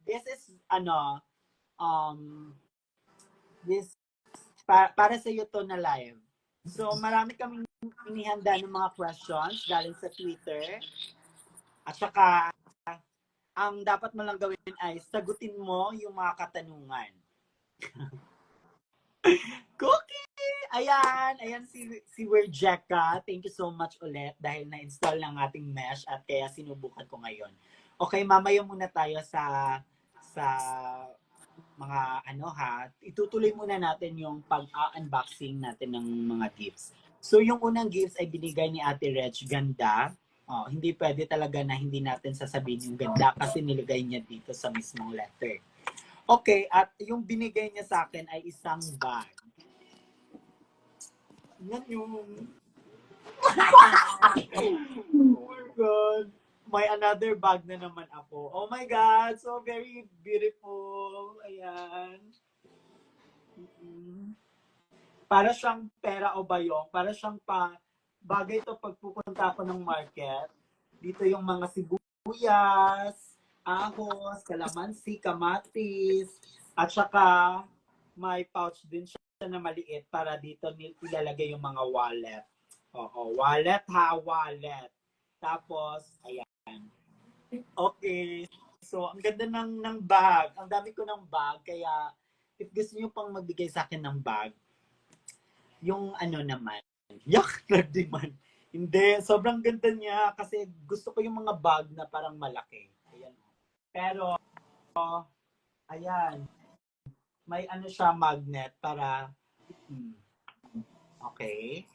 this is, um, this, para sa iyo to na live. So, marami kaming inihanda ng mga questions galing sa Twitter. At saka, ang dapat mo lang gawin ay sagutin mo yung mga katanungan. Cookie! Ayan si Werjeka. Thank you so much ulit dahil na-install ng ating mesh at kaya sinubukan ko ngayon. Okay, mamaya muna tayo sa mga itutuloy muna natin yung pag-unboxing natin ng mga gifts. So yung unang gifts ay binigay ni Ate Reg, ganda. Hindi pwede talaga na hindi natin sasabihin yung ganda kasi nilagay niya dito sa mismong letter. Okay, at yung binigay niya sa akin ay isang bag. Yan yung... Oh my God. May another bag na naman ako. Oh my God, so very beautiful. Ayan. Para siyang pera o bayong. Para siyang bagay to pag pupunta ako ng market. Dito yung mga sibuyas, ahos, kalamansi, kamatis, at saka may pouch din siya na maliit para dito ilalagay yung mga wallet. Oo, wallet ha, wallet. Tapos, ayan. Okay. So, ang ganda ng bag. Ang dami ko ng bag. Kaya, if gusto niyo pang magbigay sa akin ng bag, yung naman, yak na demand. Hindi, sobrang ganda niya kasi gusto ko yung mga bag na parang malaki. Ayan. Pero, ayan, may siya magnet para, okay.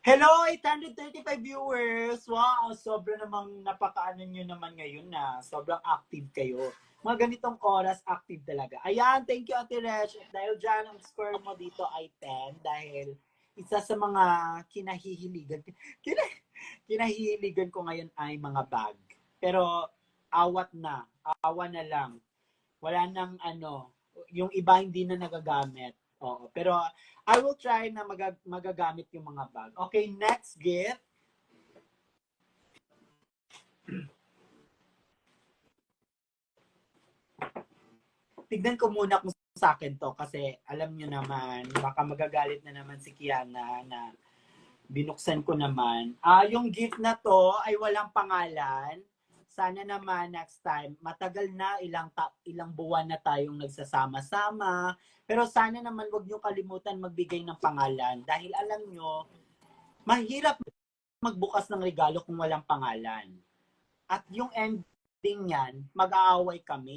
Hello, 835 viewers! Wow, sobra namang napakaano nyo naman ngayon na. Sobrang active kayo. Mga ganitong oras, active talaga. Ayan, thank you Ate Reg. Dahil dyan, ang score mo dito ay 10 dahil isa sa mga kinahihiligan ko ngayon ay mga bag. Pero awa na lang. Wala nang yung iba hindi na nagagamit. Oo, pero I will try na magagamit yung mga bag. Okay, next gift. Tignan ko muna kung sa akin to kasi alam nyo naman, baka magagalit na naman si Kiana na binuksan ko naman. Yung gift na to ay walang pangalan. Sana naman next time, matagal na, ilang buwan na tayong nagsasama-sama. Pero sana naman wag nyo kalimutan magbigay ng pangalan. Dahil alam nyo, mahirap magbukas ng regalo kung walang pangalan. At yung ending niyan, mag-aaway kami.